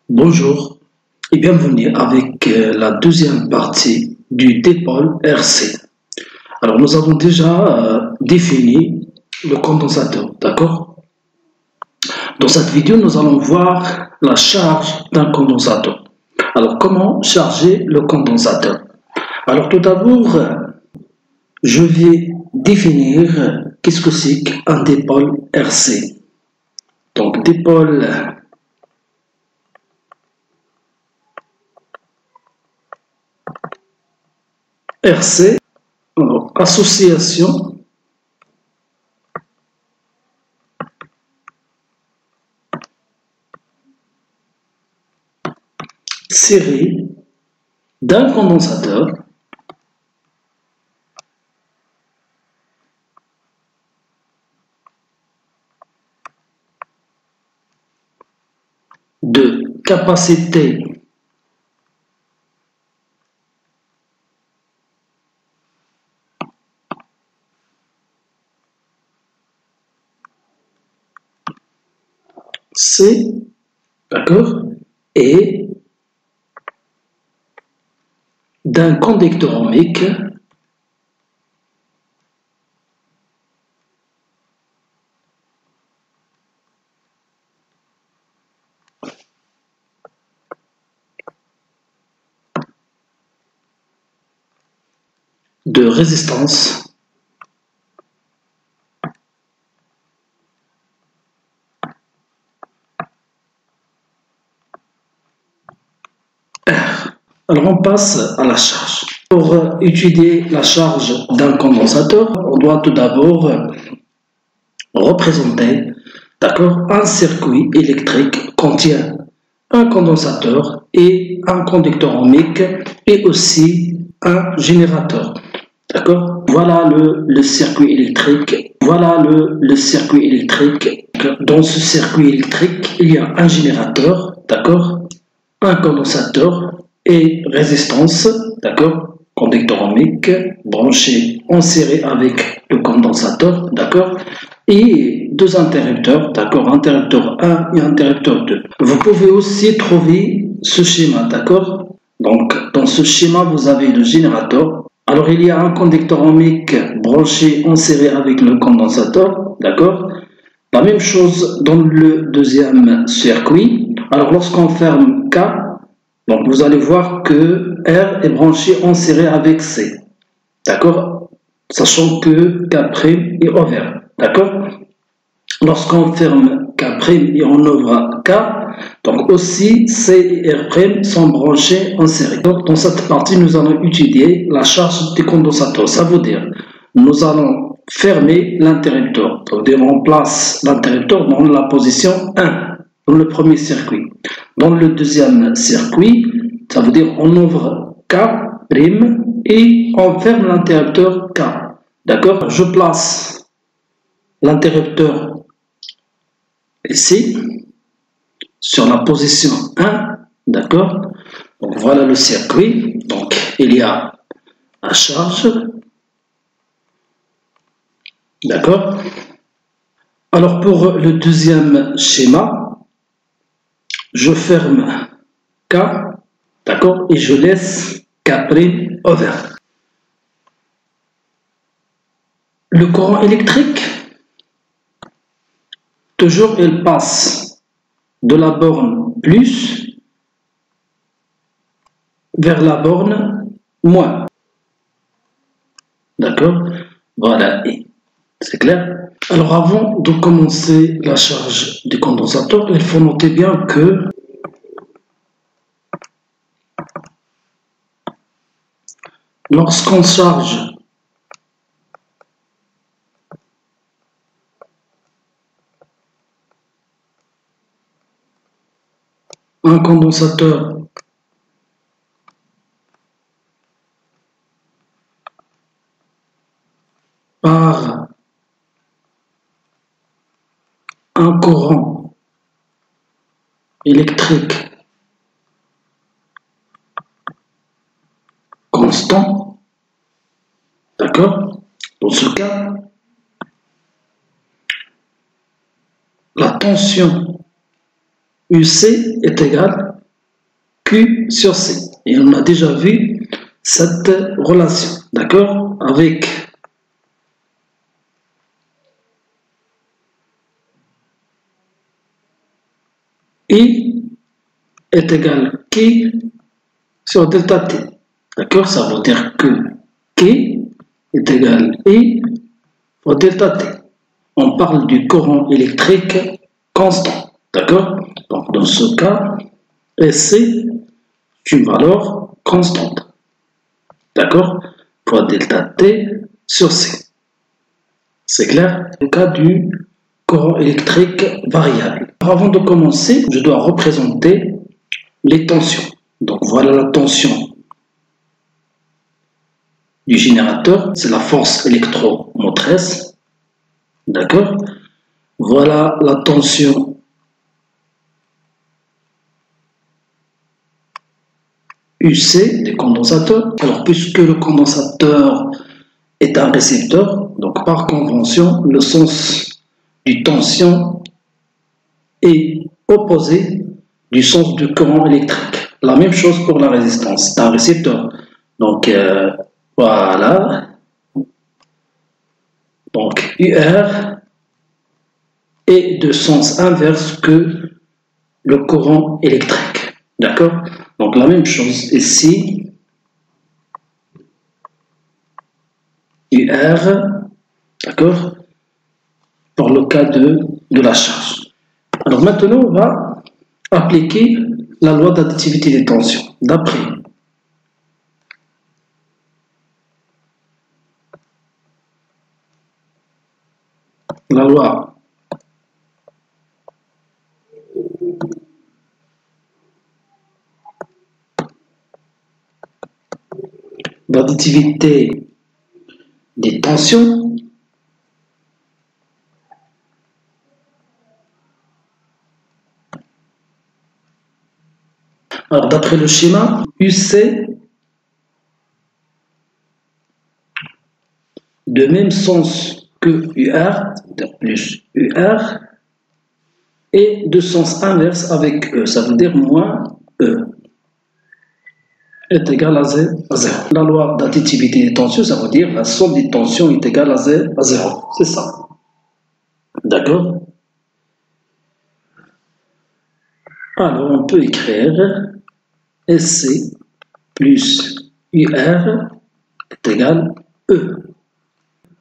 Bonjour et bienvenue avec la deuxième partie du dipôle RC. Alors nous avons déjà défini le condensateur, d'accord? Dans cette vidéo, nous allons voir la charge d'un condensateur. Alors comment charger le condensateur? Alors tout d'abord, je vais définir qu'est-ce que c'est qu'un dipôle RC. Donc dipôle RC, alors, association série d'un condensateur de capacité C, d'accord, et d'un conducteur ohmique de résistance R. Alors on passe à la charge. Pour étudier la charge d'un condensateur, on doit tout d'abord représenter, d'accord, un circuit électrique contient un condensateur et un conducteur ohmique et aussi un générateur. D'accord? Voilà le circuit électrique. Voilà le circuit électrique. Dans ce circuit électrique, il y a un générateur, d'accord? Un condensateur et résistance, d'accord? Conducteur ohmique branché en série avec le condensateur, d'accord? Et deux interrupteurs, d'accord? Interrupteur 1 et interrupteur 2. Vous pouvez aussi trouver ce schéma, d'accord? Donc, dans ce schéma, vous avez le générateur. Alors, il y a un conducteur ohmique branché en série avec le condensateur, d'accord? La même chose dans le deuxième circuit. Alors, lorsqu'on ferme K, donc vous allez voir que R est branché en série avec C, d'accord? Sachant que K' est ouvert, d'accord? Lorsqu'on ferme K' et on ouvre K, donc aussi C et R' sont branchés en série. Donc dans cette partie, nous allons étudier la charge du condensateur. Ça veut dire, nous allons fermer l'interrupteur. Ça veut dire, on place l'interrupteur dans la position 1, dans le premier circuit. Dans le deuxième circuit, ça veut dire, on ouvre K' et on ferme l'interrupteur K. D'accord? Je place l'interrupteur ici, sur la position 1, d'accord? Donc voilà le circuit, donc il y a la charge, d'accord? Alors pour le deuxième schéma, je ferme K, d'accord? Et je laisse K' ouvert. Le courant électrique, toujours il passe de la borne plus vers la borne moins. D'accord? Voilà, c'est clair? Alors avant de commencer la charge du condensateur, il faut noter bien que lorsqu'on charge un condensateur par un courant électrique constant, d'accord? Dans ce cas, la tension UC est égale Q sur C. Et on a déjà vu cette relation, d'accord, avec I est égal Q sur delta T. D'accord, ça veut dire que Q est égal I fois delta T. On parle du courant électrique constant. D'accord, donc dans ce cas, SC est une valeur constante. D'accord, fois delta T sur C. C'est clair? Le cas du courant électrique variable. Alors, avant de commencer, je dois représenter les tensions. Donc voilà la tension du générateur, c'est la force électromotrice. D'accord? Voilà la tension UC des condensateurs. Alors puisque le condensateur est un récepteur, donc par convention, le sens du tension est opposé du sens du courant électrique. La même chose pour la résistance, c'est un récepteur. Donc voilà. Donc UR est de sens inverse que le courant électrique. D'accord? Donc la même chose ici. UR, d'accord? Pour le cas de la charge. Alors maintenant, on va appliquer la loi d'additivité des tensions. D'après la loi d'additivité des tensions, alors d'après le schéma, UC de même sens que UR, plus UR, et de sens inverse avec E, ça veut dire moins E, est égal à 0. La loi d'additivité des tensions, ça veut dire la somme des tensions est égale à 0. C'est ça. D'accord? Alors on peut écrire SC plus UR est égal E.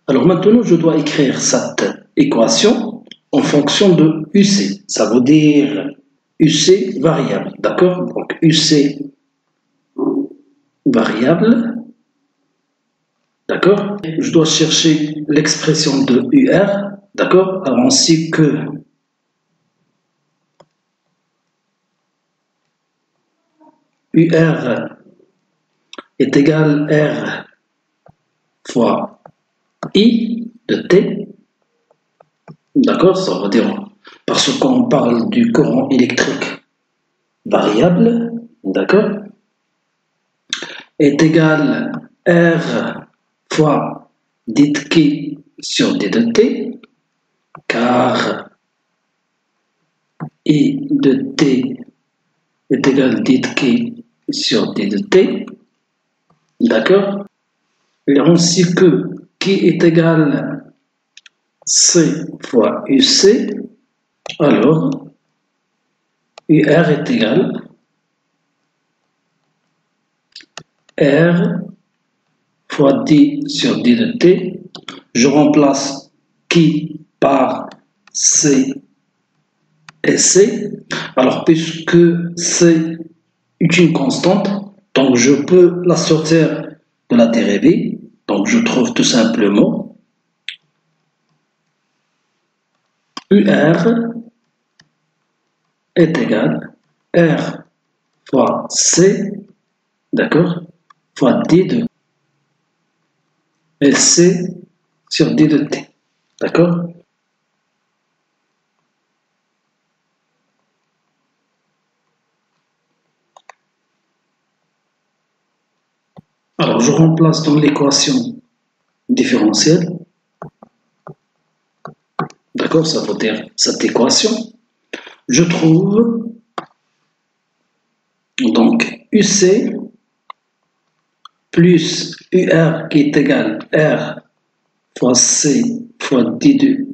Alors maintenant, je dois écrire cette équation en fonction de UC. Ça veut dire UC variable, d'accord? Donc UC variable, d'accord? Je dois chercher l'expression de UR, d'accord? Ainsi que UR est égal R fois I de T, d'accord, ça veut dire, parce qu'on parle du courant électrique variable, d'accord, est égal R fois dit Q sur D de T, car I de T est égal dit Q sur D de T, d'accord, et ainsi que Q est égal C fois UC, alors UR est égal R fois D sur D de T. Je remplace Q par C et C. Alors puisque C est une constante, donc je peux la sortir de la dérivée. Donc je trouve tout simplement UR est égal R fois C, d'accord, fois D de et C sur D de T, d'accord. Alors je remplace dans l'équation différentielle, d'accord, ça veut dire cette équation, je trouve Donc, UC plus UR qui est égal R fois C fois D de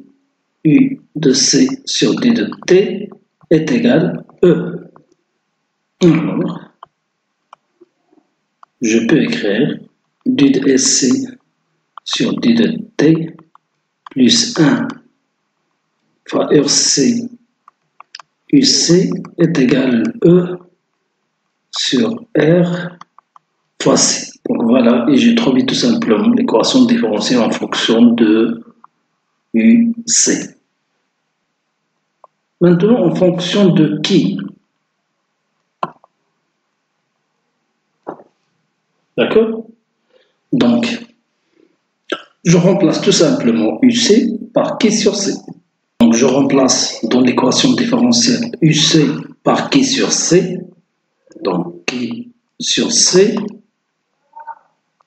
U de C sur D de T est égal E. Alors, je peux écrire D de SC sur D de T plus 1 fois RC UC est égal E sur R fois C. Donc voilà, et j'ai trouvé tout simplement l'équation différentielle en fonction de UC. Maintenant, en fonction de qui? D'accord? Donc, je remplace tout simplement UC par qui sur C. Donc, je remplace dans l'équation différentielle UC par qui sur C. Donc, qui sur C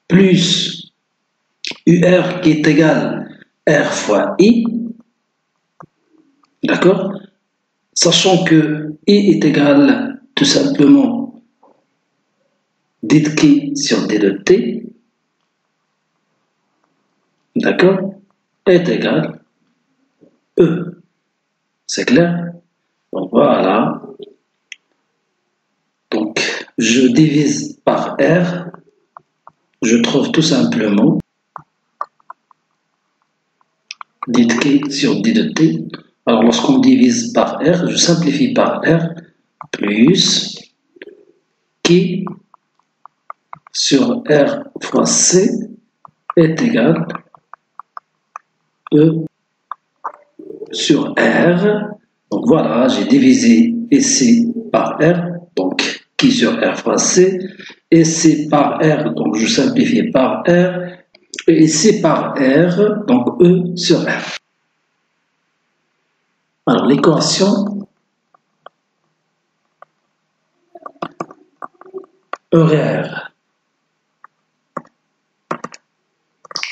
plus UR qui est égal R fois I. D'accord? Sachant que I est égal tout simplement D de qui sur D de T. D'accord? Est égal E. C'est clair? Donc voilà. Donc je divise par R. Je trouve tout simplement D de qui sur D de T. Alors lorsqu'on divise par R, je simplifie par R plus qui sur R fois C est égal E sur R. Donc voilà, j'ai divisé ici par R, donc qui sur R fois C, et C par R, donc je simplifie par R, et C par R, donc E sur R. Alors l'équation E R,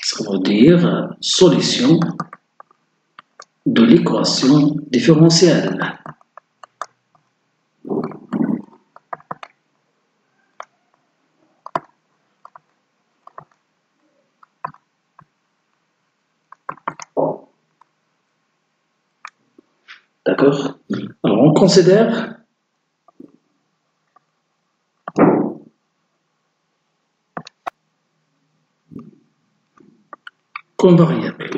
ça veut dire solution de l'équation différentielle. D'accord? Alors on considère comme variable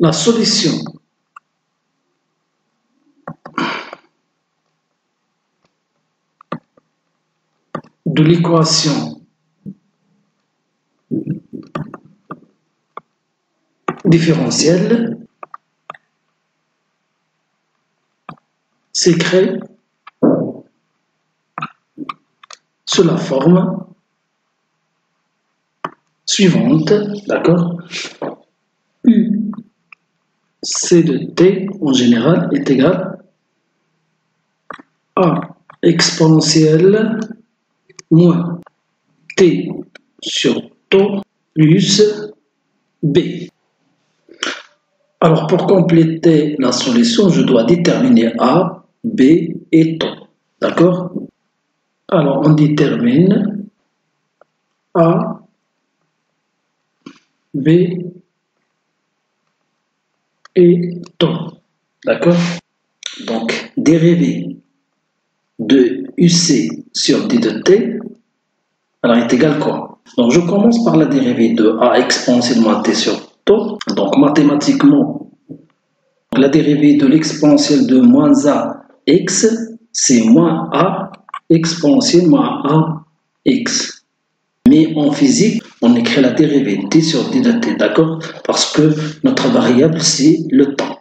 la solution de l'équation différentielle s'écrit sous la forme suivante, d'accord? U C de T en général est égal à exponentielle moins T sur taux plus B. Alors pour compléter la solution, je dois déterminer A, B et taux. D'accord? Alors on détermine A, B et taux. D'accord? Donc dérivée de UC sur D de T, alors est égal quoi? Donc je commence par la dérivée de A exponentiellement T sur taux. Donc mathématiquement, la dérivée de l'exponentielle de moins A x, c'est moins A exponentielle moins A x. Mais en physique, on écrit la dérivée T sur D de T, d'accord? Parce que notre variable, c'est le temps.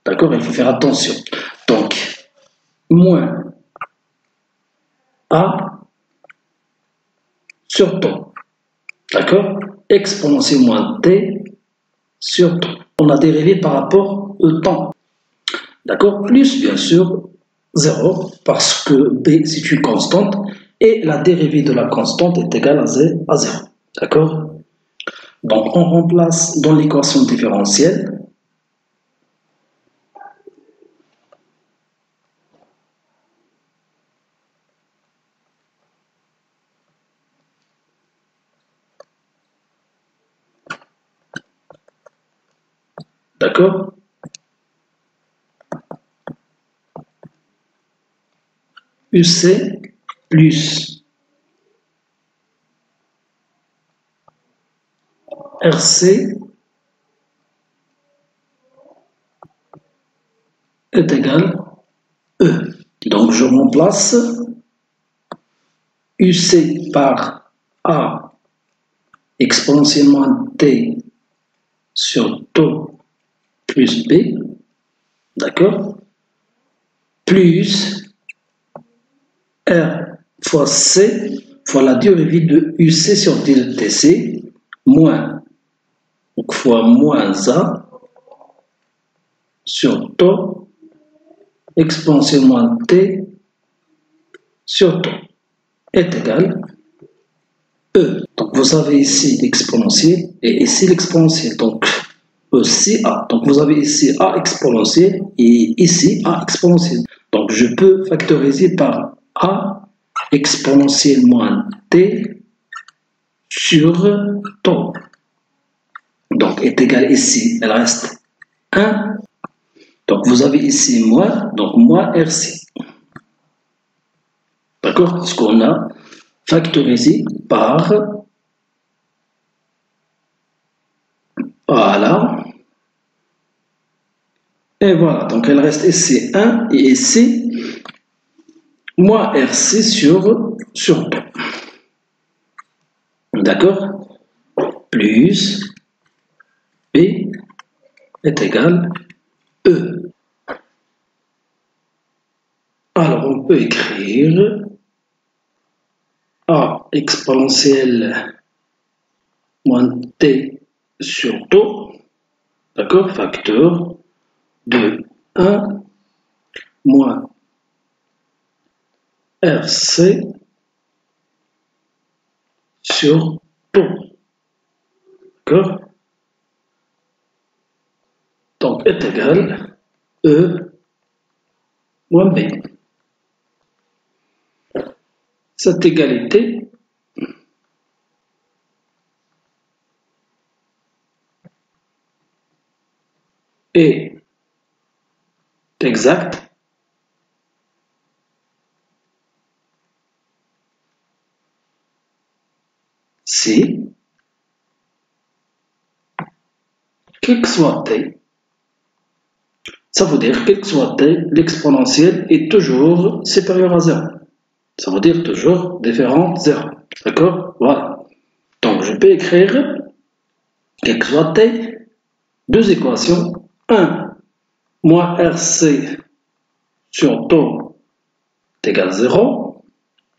D'accord? Il faut faire attention. Donc, moins A sur taux. D'accord? Exponentielle moins T sur taux. On a dérivé par rapport au temps. D'accord? Plus, bien sûr, 0, parce que B, c'est une constante, et la dérivée de la constante est égale à 0. D'accord? Donc, on remplace dans l'équation différentielle D'accord? UC plus RC est égal E. Donc je remplace UC par A exponentiellement T sur tau plus B, d'accord, plus R fois C fois la dérivée de UC sur D de TC, moins, donc fois moins A sur tau exponentiellement T sur tau est égal E. Donc vous avez ici l'exponentiel et ici l'exponentiel. Donc aussi A. Donc vous avez ici A exponentiel et ici A exponentiel. Donc je peux factoriser par A exponentielle moins T sur tau. Donc est égal ici, elle reste 1. Donc vous avez ici moins, donc moins RC. D'accord? Ce qu'on a factorisé par, voilà, et voilà, donc elle reste ici 1 et ici moins RC sur tau. D'accord? Plus B est égal E. Alors on peut écrire A exponentielle moins T sur tau, d'accord, facteur de 1 moins RC sur tau, d'accord, donc est égal E moins B. Cette égalité est exacte si, quel que soit t, ça veut dire quel que soit t, l'exponentielle est toujours supérieure à 0. Ça veut dire toujours différent de 0. D'accord? Voilà. Donc je peux écrire, quel que soit t, deux équations. 1 moins RC sur tau est égal à 0.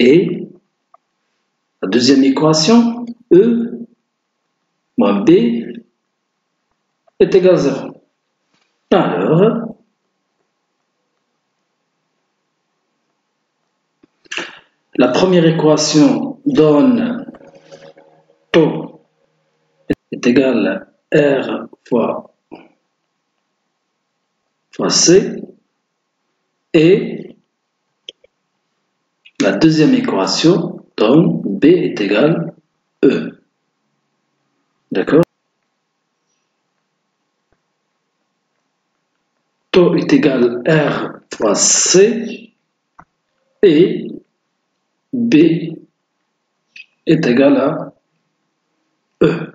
Et la deuxième équation, E moins B est égal à 0. Alors, la première équation donne tau est égal à R fois C et la deuxième équation donne B est égal à E. D'accord? Tau est égal à R fois C et B est égal à E.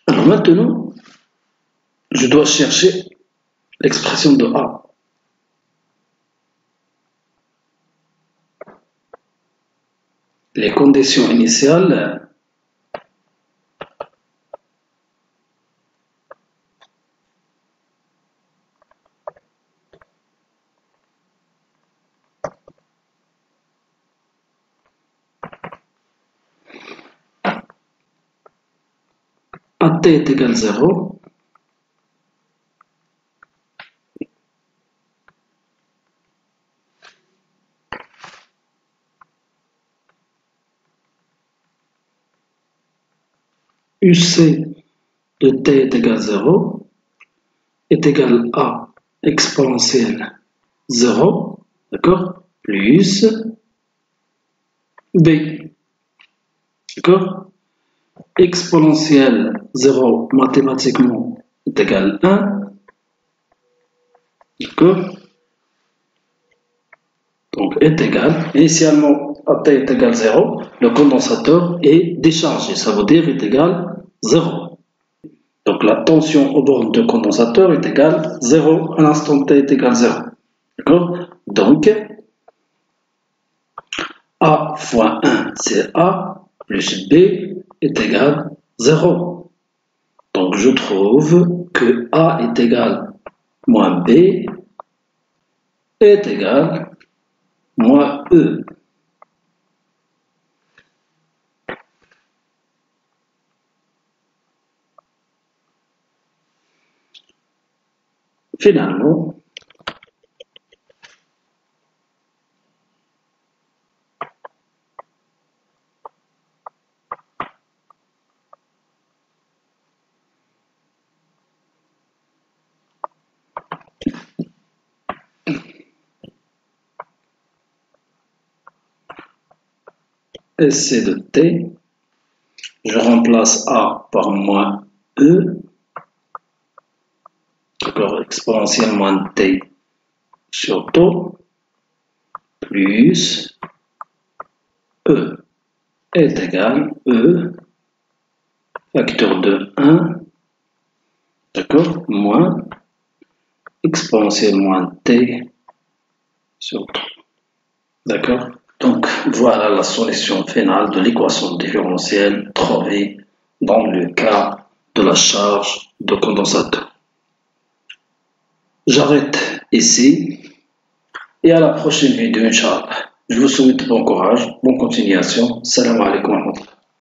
Alors maintenant, je dois chercher l'expression de A. Les conditions initiales AT est égal à 0, UC de T est égal à 0 est égal à exponentielle 0, d'accord, plus B, d'accord. Exponentielle 0 mathématiquement est égal à 1, d'accord. Donc est égal, initialement à t est égal à 0, le condensateur est déchargé, ça veut dire est égal à 0. Donc la tension aux bornes de condensateur est égale à 0, à l'instant t est égal à 0. D'accord. Donc A fois 1 c'est A, plus B est égal à 0. Donc je trouve que A est égal à moins B est égal à moins E. Finalement, SC de T, je remplace A par moins E, d'accord, exponentielle moins T sur taux, plus E est égal à E, facteur de 1, d'accord, moins exponentielle moins T sur taux, d'accord. Donc voilà la solution finale de l'équation différentielle trouvée dans le cas de la charge de condensateur. J'arrête ici et à la prochaine vidéo, Inch'Allah. Je vous souhaite bon courage, bonne continuation. Salam alaikum wa rahmatullah.